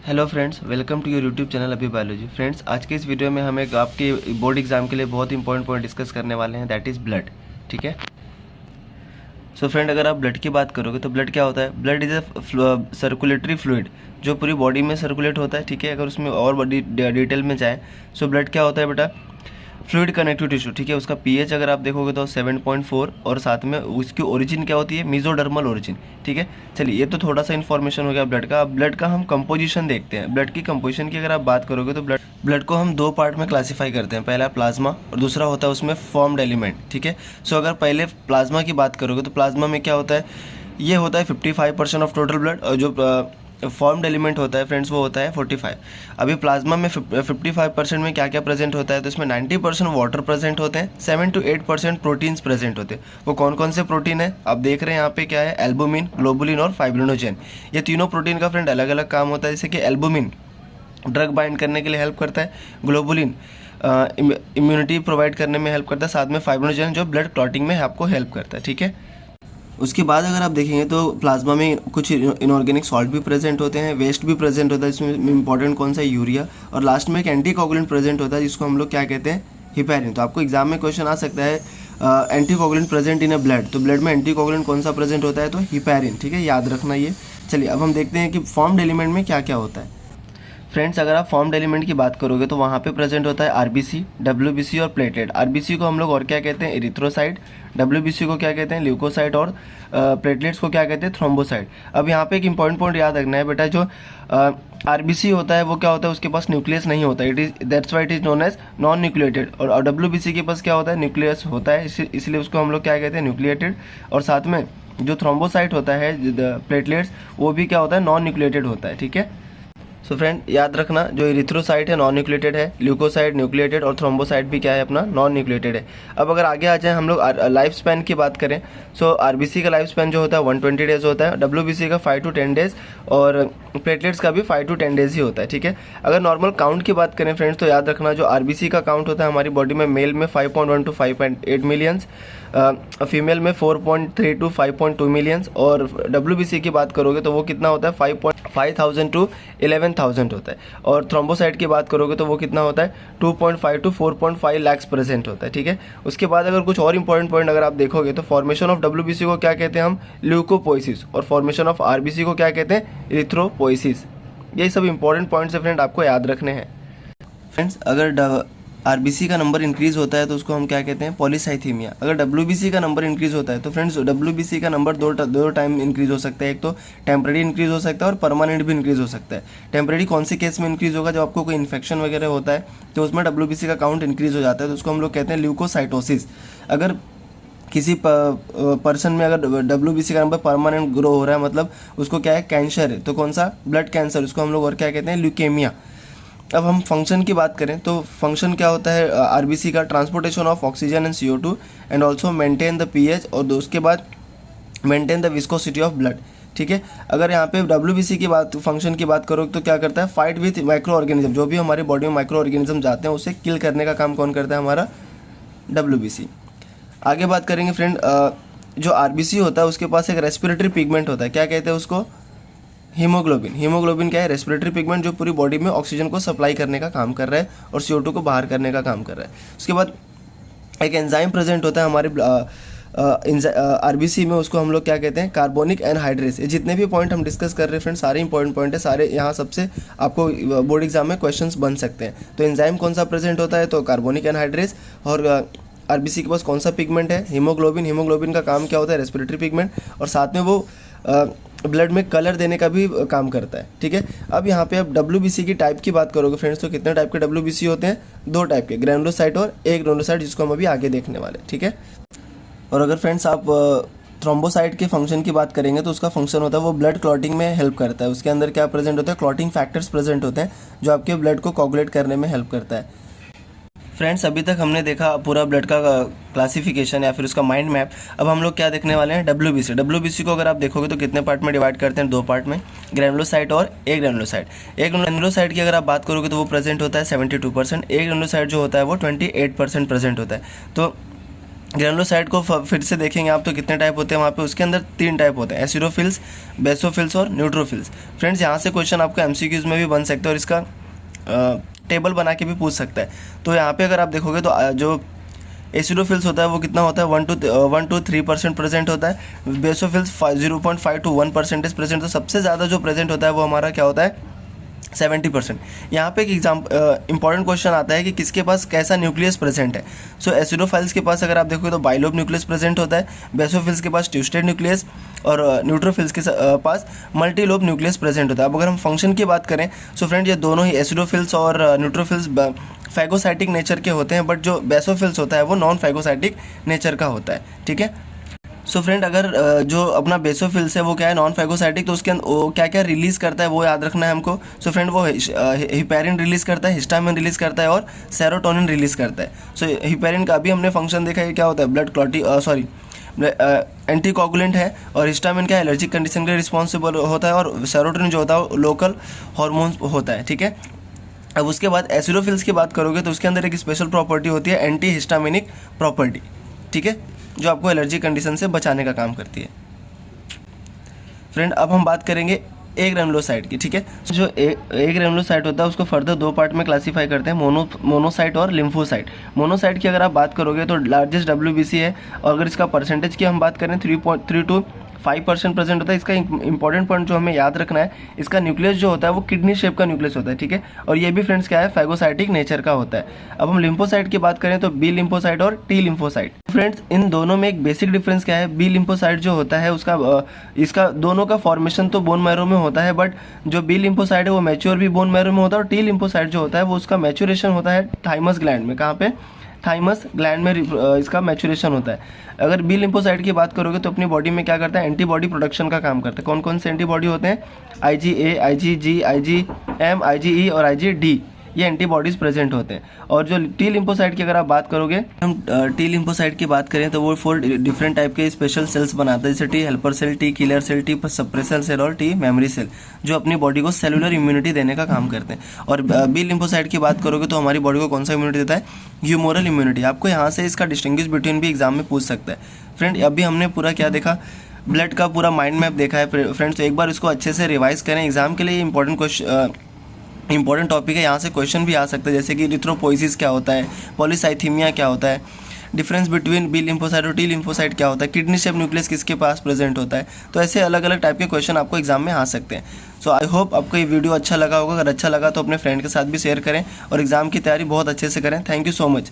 Hello friends, welcome to your YouTube channel अभी biology. Friends, आज के इस वीडियो में हम एक आपके बोर्ड एग्जाम के लिए बहुत इंपॉर्टेंट पॉइंट डिस्कस करने वाले हैं, दैट इज़ ब्लड। ठीक है। सो फ्रेंड, अगर आप ब्लड की बात करोगे तो ब्लड क्या होता है? Blood is a circulatory fluid जो पूरी बॉडी में सर्कुलेट होता है। ठीक है। अगर उसमें और बड़ी डिटेल में जाए, सो ब्लड क्या होता है बेटा? Fluid connective tissue. ठीक है। उसका पीएच अगर आप देखोगे तो 7.4 और साथ में उसकी ओरिजिन क्या होती है? Mesodermal origin. ठीक है। चलिए, ये तो थोड़ा सा इन्फॉर्मेशन हो गया ब्लड का। अब ब्लड का हम कंपोजिशन देखते हैं। ब्लड की कंपोजिशन की अगर आप बात करोगे तो ब्लड को हम दो पार्ट में क्लासीफाई करते हैं। पहला प्लाज्मा और दूसरा होता है उसमें फॉर्म्ड एलिमेंट। ठीक है। सो अगर पहले प्लाज्मा की बात करोगे तो प्लाज्मा में क्या होता है? ये होता है 55% ऑफ टोटल ब्लड, और जो फॉर्म्ड एलिमेंट होता है फ्रेंड्स वो होता है 45। अभी प्लाज्मा में 55% में क्या क्या प्रेजेंट होता है? तो इसमें 90% वाटर प्रेजेंट होते हैं, 7 to 8% प्रोटीन्स प्रेजेंट होते हैं। वो कौन कौन से प्रोटीन है आप देख रहे हैं यहाँ पे? क्या है? एल्बुमिन, ग्लोबुलिन और फाइब्रिनोजेन। ये तीनों प्रोटीन का फ्रेंड अलग अलग काम होता है। जैसे कि एल्बुमिन ड्रग बाइंड करने के लिए हेल्प करता है, ग्लोबुलिन इम्यूनिटी प्रोवाइड करने में हेल्प करता है, साथ में फाइब्रिनोजेन जो ब्लड क्लॉटिंग में आपको हेल्प करता है। ठीक है। उसके बाद अगर आप देखेंगे तो प्लाज्मा में कुछ इनऑर्गेनिक सॉल्ट भी प्रेजेंट होते हैं, वेस्ट भी प्रेजेंट होता है। इसमें इंपॉर्टेंट कौन सा है? यूरिया। और लास्ट में एक एंटीकोगुलेंट प्रेजेंट होता है जिसको हम लोग क्या कहते हैं? हिपैरिन। तो आपको एग्जाम में क्वेश्चन आ सकता है anticoagulant present in a blood, तो ब्लड में एंटीकोगुलेंट कौन सा प्रेजेंट होता है? तो हिपैरिन। ठीक है, याद रखना ये। चलिए, अब हम देखते हैं कि फॉर्म्ड एलिमेंट में क्या क्या होता है। फ्रेंड्स, अगर आप फॉर्म्ड एलिमेंट की बात करोगे तो वहाँ पे प्रेजेंट होता है आरबीसी, डब्ल्यूबीसी और प्लेटलेट। आरबीसी को हम लोग और क्या कहते हैं? एरिथ्रोसाइट। डब्ल्यूबीसी को क्या कहते हैं? ल्यूकोसाइट। और प्लेटलेट्स को क्या कहते हैं? थ्रोम्बोसाइट। अब यहाँ पे एक इंपॉर्टेंट पॉइंट याद रखना है बेटा, जो आरबीसी होता है वो क्या होता है? उसके पास न्यूक्लियस नहीं होता, it is that's why it is known as non nucleated. और डब्ल्यूबीसी के पास क्या होता है? न्यूक्लियस होता है, इसलिए उसको हम लोग क्या कहते हैं? न्यूक्लिएटेड। और साथ में जो थ्रोम्बोसाइट होता है, प्लेटलेट्स, वो भी क्या होता है? नॉन न्यूक्लिएटेड होता है। ठीक है। सो फ्रेंड, याद रखना, जो इरिथ्रोसाइट है नॉन न्यूक्लिएटेड है, ल्यूकोसाइट न्यूक्लिएटेड और थ्रोम्बोसाइट भी क्या है अपना? नॉन न्यूक्लिएटेड है। अब अगर आगे आ जाए हम लोग लाइफ स्पैन की बात करें, सो आरबीसी का लाइफ स्पैन जो होता है 120 डेज होता है, डब्ल्यूबीसी का 5 to 10 डेज और प्लेटलेट्स का भी 5 to 10 डेज ही होता है। ठीक है। अगर नॉर्मल काउंट की बात करें फ्रेंड्स, तो याद रखना, जो आरबीसी का काउंट होता है हमारी बॉडी में, मेल में 5.1 to 5.8 मिलियंस, फीमेल में 4.3 to 5.2 मिलियंस, और डब्ल्यूबीसी की बात करोगे तो वो कितना होता है? 5,000 to 11,000 होता है। और थ्रोम्बोसाइट की बात करोगे तो वो कितना होता है? 2.5 to 4.5 लाख प्रेजेंट होता है। ठीक है। उसके बाद अगर कुछ और इंपॉर्टेंट पॉइंट अगर आप देखोगे तो फॉर्मेशन ऑफ डब्ल्यूबीसी को क्या कहते हैं हम? ल्यूकोपोइसिस। और फॉर्मेशन ऑफ आरबीसी को क्या कहते हैं? इरिथ्रोपोइसिस। यही सब इंपॉर्टेंट पॉइंट्स है फ्रेंड, आपको याद रखने हैं। फ्रेंड्स, अगर आरबीसी का नंबर इंक्रीज होता है तो उसको हम क्या कहते हैं? पॉलीसाइथीमिया। अगर डब्ल्यूबीसी का नंबर इंक्रीज होता है तो फ्रेंड्स, डब्ल्यूबीसी का नंबर दो टाइम इंक्रीज हो सकता है। एक तो टेम्परेरी इंक्रीज हो सकता है और परमानेंट भी इंक्रीज हो सकता है। टेम्परेरी कौन से केस में इंक्रीज होगा? जब आपको कोई इन्फेक्शन वगैरह होता है तो उसमें डब्ल्यूबीसी का काउंट इंक्रीज हो जाता है, तो उसको हम लोग कहते हैं ल्यूकोसाइटोसिस। अगर किसी पर्सन में अगर डब्ल्यूबीसी का नंबर परमानेंट ग्रो हो रहा है, मतलब उसको क्या है? कैंसर है, तो कौन सा? ब्लड कैंसर, उसको हम लोग और क्या कहते हैं? ल्यूकेमिया। अब हम फंक्शन की बात करें तो फंक्शन क्या होता है आरबीसी का? Transportation of oxygen and CO2 and also maintain the pH, और उसके बाद maintain the viscosity of blood. ठीक है। अगर यहाँ पे डब्ल्यूबीसी की बात, फंक्शन की बात करो तो क्या करता है? Fight with micro organism. जो भी हमारी बॉडी में माइक्रो ऑर्गेनिज्म जाते हैं उसे किल करने का काम कौन करता है? हमारा डब्ल्यूबीसी। आगे बात करेंगे फ्रेंड, जो आरबीसी होता है उसके पास एक रेस्पिरेटरी पिगमेंट होता है, क्या कहते हैं उसको? हीमोग्लोबिन। हीमोग्लोबिन क्या है? रेस्पिरेटरी पिगमेंट जो पूरी बॉडी में ऑक्सीजन को सप्लाई करने का काम कर रहा है और CO2 को बाहर करने का काम कर रहा है। उसके बाद एक एंजाइम प्रेजेंट होता है हमारे आरबीसी में, उसको हम लोग क्या कहते हैं? Carbonic anhydrase. ये जितने भी पॉइंट हम डिस्कस कर रहे हैं फ्रेंड्स, सारे इंपॉर्टेंट पॉइंट है, सारे यहाँ सबसे आपको बोर्ड एग्जाम में क्वेश्चंस बन सकते हैं। तो एंजाइम कौन सा प्रेजेंट होता है? तो कार्बोनिक एनहाइड्रेस। और आरबीसी के पास कौन सा पिगमेंट है? हीमोग्लोबिन। हीमोग्लोबिन का काम क्या होता है? रेस्पिरेटरी पिगमेंट, और साथ में वो ब्लड में कलर देने का भी काम करता है। ठीक है। अब यहाँ पे आप डब्ल्यूबीसी की टाइप की बात करोगे फ्रेंड्स, तो कितने टाइप के डब्ल्यूबीसी होते हैं? दो टाइप के, ग्रैनुलोसाइट और एग्रानुलोसाइट, जिसको हम अभी आगे देखने वाले। ठीक है। और अगर फ्रेंड्स आप थ्रोम्बोसाइट के फंक्शन की बात करेंगे तो उसका फंक्शन होता है वो ब्लड क्लॉटिंग में हेल्प करता है। उसके अंदर क्या प्रेजेंट होता है? क्लॉटिंग फैक्टर्स प्रेजेंट होते हैं जो आपके ब्लड को कोगुलेट करने में हेल्प करता है। फ्रेंड्स, अभी तक हमने देखा पूरा ब्लड का क्लासिफिकेशन या फिर उसका माइंड मैप। अब हम लोग क्या देखने वाले हैं? डब्ल्यूबीसी। डब्ल्यूबीसी को अगर आप देखोगे तो कितने पार्ट में डिवाइड करते हैं? दो पार्ट में, ग्रैनुलोसाइट और एग्रानुलोसाइट। एग्रानुलोसाइट की अगर आप बात करोगे तो वो प्रेजेंट होता है 72%। एग्रानुलोसाइट जो होता है वो 28% प्रेजेंट होता है। तो ग्रेनुलोसाइट को फिर से देखेंगे आप तो कितने टाइप होते हैं वहाँ पे, उसके अंदर 3 टाइप होते हैं, एसिडोफिल्स, बेसोफिल्स और न्यूट्रोफिल्स। फ्रेंड्स यहाँ से क्वेश्चन आपको एमसीक्यूज में भी बन सकता है और इसका टेबल बना के भी पूछ सकता है। तो यहाँ पे अगर आप देखोगे तो जो एसिडोफिल्स होता है वो कितना होता है 1 to 3% प्रेजेंट होता है। Basophils 0.5 to 1% present. तो सबसे ज़्यादा जो प्रेजेंट होता है वो हमारा क्या होता है 70%। यहाँ पे एक इंपॉर्टेंट क्वेश्चन आता है कि किसके पास कैसा न्यूक्लियस प्रेजेंट है। सो एसिडोफाइल्स के पास अगर आप देखोगे तो बाइलोब न्यूक्लियस प्रेजेंट होता है, बेसोफिल्स के पास ट्विस्टेड न्यूक्लियस और न्यूट्रोफिल्स के पास मल्टीलोब न्यूक्लियस प्रेजेंट होता है। अब अगर हम फंक्शन की बात करें सो फ्रेंड ये दोनों ही एसिडोफिल्स और न्यूट्रोफिल्स फैगोसाइटिक नेचर के होते हैं, बट जो बेसोफिल्स होता है वो नॉन फैगोसाइटिक नेचर का होता है, ठीक है। सो फ्रेंड अगर जो अपना बेसोफिल्स है वो क्या है नॉन फैगोसाइटिक, तो उसके अंदर वो क्या क्या रिलीज़ करता है वो याद रखना है हमको। सो फ्रेंड वो हिपेरिन रिलीज़ करता है, हिस्टामिन रिलीज़ करता है और सेरोटोनिन रिलीज़ करता है। सो हिपेरिन का अभी हमने फंक्शन देखा है क्या होता है ब्लड क्लॉटिंग एंटी कोगुलेंट है, और हिस्टामिन क्या एलर्जिक कंडीशन के लिए रिस्पॉन्सिबल होता है, और सेरोटोनिन जो होता है लोकल हार्मोन होता है, ठीक है। अब उसके बाद एसिडोफिल्स की बात करोगे तो उसके अंदर एक स्पेशल प्रॉपर्टी होती है एंटी हिस्टामिनिक प्रॉपर्टी, ठीक है, जो आपको एलर्जी कंडीशन से बचाने का काम करती है। फ्रेंड अब हम बात करेंगे ए ग्रेनुलोसाइट की, ठीक है। जो ए ग्रेनुलोसाइट होता है उसको फर्दर 2 पार्ट में क्लासीफाई करते हैं, मोनोसाइट और लिम्फोसाइट। मोनोसाइट की अगर आप बात करोगे तो लार्जेस्ट WBC है, और अगर इसका परसेंटेज की हम बात करें 3.3 to 5% प्रेजेंट होता है। इसका इंपॉर्टेंट पॉइंट जो हमें याद रखना है, इसका न्यूक्लियस जो होता है वो किडनी शेप का न्यूक्लियस होता है, ठीक है, और ये भी फ्रेंड्स क्या है फैगोसाइटिक नेचर का होता है। अब हम लिम्फोसाइट की बात करें तो बी लिम्फोसाइट और टी लिम्फोसाइट। फ्रेंड्स इन दोनों में एक बेसिक डिफरेंस क्या है, बी लिम्फोसाइट जो होता है उसका इसका दोनों का फॉर्मेशन तो बोन मैरो में होता है, बट जो बी लिम्फोसाइट है वो मैच्योर भी बोन मैरो में होता है, और टी लिम्फोसाइट जो होता है वो उसका मैच्योरेशन होता है थाइमस ग्लैंड में। कहाँ पे थाइमस ग्लैंड में इसका मैच्योरेशन होता है। अगर बी लिम्फोसाइट की बात करोगे तो अपनी बॉडी में क्या करता है एंटीबॉडी प्रोडक्शन का काम करता है। कौन कौन से एंटीबॉडी होते हैं IgA, IgG, IgM, IgE और IgD, ये एंटीबॉडीज़ प्रेजेंट होते हैं। और जो टी लिम्फोसाइट की अगर आप बात करोगे, हम टी लिम्फोसाइट की बात करें तो वो 4 डिफरेंट टाइप के स्पेशल सेल्स बनाता है, जैसे T helper cell, T killer cell, T suppressor cell और टी मेमोरी सेल, जो अपनी बॉडी को सेलुलर इम्यूनिटी देने का काम करते हैं। और बी लिम्फोसाइट की बात करोगे तो हमारी बॉडी को कौन सा इम्यूनिटी देता है ह्यूमोरल इम्यूनिटी। आपको यहाँ से इसका डिस्टिंग्विश बिटवीन भी एग्जाम में पूछ सकता है। फ्रेंड अभी हमने पूरा क्या देखा, ब्लड का पूरा माइंड मैप देखा है फ्रेंड्स, तो एक बार इसको अच्छे से रिवाइज करें। एग्जाम के लिए इंपॉर्टेंट टॉपिक है, यहाँ से क्वेश्चन भी आ सकता है, जैसे कि इरिथ्रोपोइसिस क्या होता है, पॉलीसाइथीमिया क्या होता है, डिफरेंस बिटवीन बी लिम्फोसाइट और टी लिम्फोसाइट क्या होता है, किडनी शेप न्यूक्लियस किसके पास प्रेजेंट होता है। तो ऐसे अलग अलग टाइप के क्वेश्चन आपको एग्जाम में आ सकते हैं। सो आई होप आपको ये वीडियो अच्छा लगा होगा। अगर अच्छा लगा तो अपने फ्रेंड के साथ भी शेयर करें और एग्जाम की तैयारी बहुत अच्छे से करें। Thank you so much.